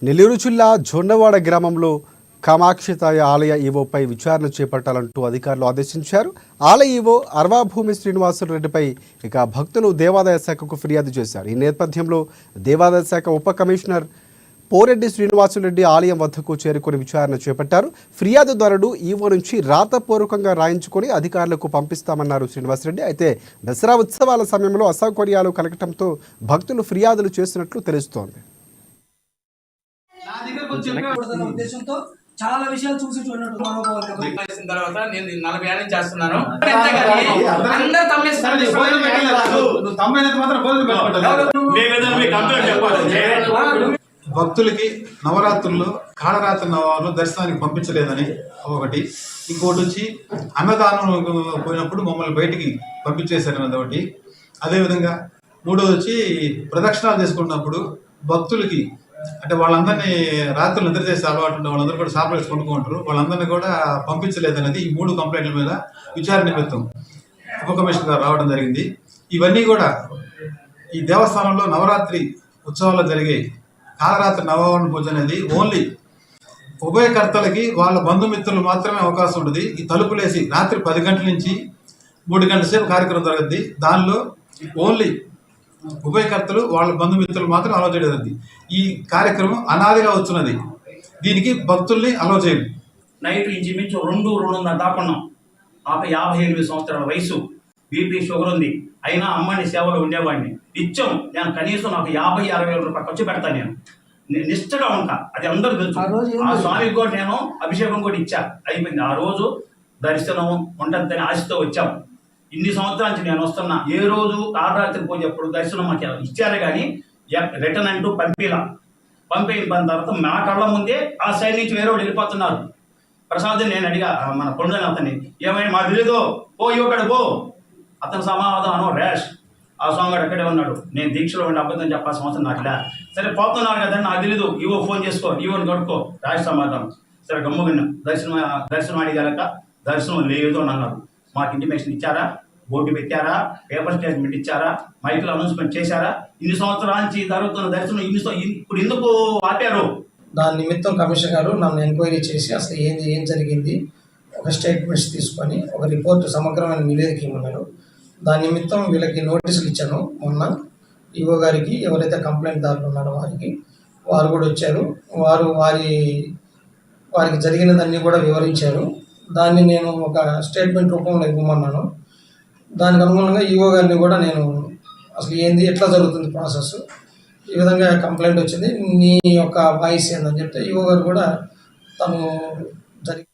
నెల్లూరు జిల్లా జొన్నవాడ గ్రామంలో కామాక్షితాయ ఆలయ ఈవోపై విచారణ చేపట్టాలంటూ అధికారులు ఆదేశించారు. ఆలయ ఈవో అర్వాభూమి శ్రీనివాసరెడ్డిపై ఇక భక్తులు దేవాదాయ శాఖకు ఫిర్యాదు చేశారు. ఈ నేపథ్యంలో దేవాదాయ శాఖ ఉప కమిషనర్ పోరెడ్డి శ్రీనివాసరెడ్డి ఆలయం వద్దకు చేరుకుని విచారణ చేపట్టారు. ఫిర్యాదుదారుడు ఈవో నుంచి రాతపూర్వకంగా రాయించుకొని అధికారులకు పంపిస్తామన్నారు శ్రీనివాసరెడ్డి. అయితే దసరా ఉత్సవాల సమయంలో అసౌకర్యాలు కలగటంతో భక్తులు ఫిర్యాదులు చేసినట్లు తెలుస్తోంది. చాలా విషయాలు చూసి చూడనట్టు తర్వాత నేను 40 ఏళ్ళ నుంచి చేస్తున్నాను. భక్తులకి నవరాత్రుల్లో కాళరాత్రి నవాలు దర్శనానికి పంపించలేదని ఒకటి, ఇంకోటి వచ్చి అన్నదానం పోయినప్పుడు మమ్మల్ని బయటికి పంపించేశారన్నది ఒకటి. అదేవిధంగా మూడోది వచ్చి ప్రదక్షిణాలు చేసుకున్నప్పుడు భక్తులకి అంటే వాళ్ళందరినీ రాత్రులు నిద్ర చేసే అలవాటు ఉంటే వాళ్ళందరూ కూడా సాపలేసి కొనుక్కుంటారు, వాళ్ళందరినీ కూడా పంపించలేదనేది ఈ 3 కంప్లైంట్ల మీద విచారణ నిమిత్తం ఉప కమిషనర్ గారు రావడం జరిగింది. ఇవన్నీ కూడా ఈ దేవస్థానంలో నవరాత్రి ఉత్సవాల్లో జరిగే కాళరాత్రి నవవరణ పూజ అనేది ఓన్లీ ఉభయకర్తలకి వాళ్ళ బంధుమిత్రులు మాత్రమే అవకాశం ఉంటుంది. ఈ తలుపులేసి రాత్రి 10 గంటల నుంచి 3 గంటల సేపు కార్యక్రమం జరుగుద్ది. దానిలో ఓన్లీ ఉభయకర్తలు వాళ్ళ బంధుమిత్రులు మాత్రం అలౌ చేయలేదు. ఈ కార్యక్రమం అనాదిగా వచ్చినది, దీనికి భక్తుల్ని అలౌ చేయదు. నైట్ ఇంచుమించు 2-2:30 దాకున్నాం. నాకు 58 సంవత్సరాల వయసు, బీపీ షుగర్ ఉంది. అయినా అమ్మని సేవలో ఉండేవాడిని. నిత్యం నేను కనీసం నాకు 50-60 వేల రూపాయలు ఖర్చు పెడతాను. నేను నిష్ఠగా ఉంటా, అది అందరూ తెలుసు. ఆ స్వామికి కూడా నేను అభిషేకం కూడా ఇచ్చా, అయిపోయింది. ఆ రోజు దర్శనం ఉంటుందని ఆశతో వచ్చాము. ఇన్ని సంవత్సరాల నుంచి నేను వస్తున్నా. ఏ రోజు కాళరాత్రి పూజ ఎప్పుడు దర్శనం మాకు ఇచ్చారే కానీ రిటర్న్ అంటూ పంపేయిన తర్వాత మా కళ్ళ ముందే ఆ సైడ్ నుంచి వేరే వాళ్ళు వెళ్ళిపోతున్నారు. ప్రసాద్ నేను అడిగా మన కొండని అతన్ని, ఏమైనా మా తెలియదో పో ఇవ్వకడు పో. అతని సమాధానం ర్యాష్. ఆ స్వామి అక్కడే ఉన్నాడు. నేను దీక్షలో ఉండి అబద్ధం చెప్పాల్సిన అవసరం నాకు లే. సరే పోతున్నాను కదా నాకు తెలీదు, ఇవో ఫోన్ చేసుకో, ఇవోని కడుక్కో. ర్యాష్ సమాధానం. సరే గమ్ముగిన దర్శనం అడిగాక దర్శనం లేదు అని అన్నారు. మాకు ఇంటిమేషన్ ఇచ్చారా, బోర్డు పెట్టారా, పేపర్ స్టేట్మెంట్ ఇచ్చారా, మైక్లో అనౌన్స్మెంట్ చేశారా? ఇన్ని సంవత్సరాల నుంచి జరుగుతున్న దర్శనం ఇప్పుడు ఎందుకు ఆపారు? దాని నిమిత్తం కమిషనర్ గారు నన్ను ఎంక్వైరీ చేసి అసలు ఏం జరిగింది ఒక స్టేట్మెంట్స్ తీసుకొని ఒక రిపోర్ట్ సమగ్రమైన నివేదిక ఇవ్వమన్నారు. దాని నిమిత్తం వీళ్ళకి నోటీసులు ఇచ్చాను మొన్న. ఈవో గారికి ఎవరైతే కంప్లైంట్ దారులు ఉన్నారో వారు కూడా వచ్చారు. వారికి జరిగినదన్నీ కూడా వివరించారు. దాన్ని నేను ఒక స్టేట్మెంట్ రూపంలో ఇవ్వమన్నాను. దానికి అనుగుణంగా ఈవో గారిని కూడా నేను అసలు ఎట్లా జరుగుతుంది ప్రాసెస్, ఈ విధంగా కంప్లైంట్ వచ్చింది, నీ యొక్క వాయిస్ ఏందని చెప్తే ఈవో గారు కూడా తను జరిగి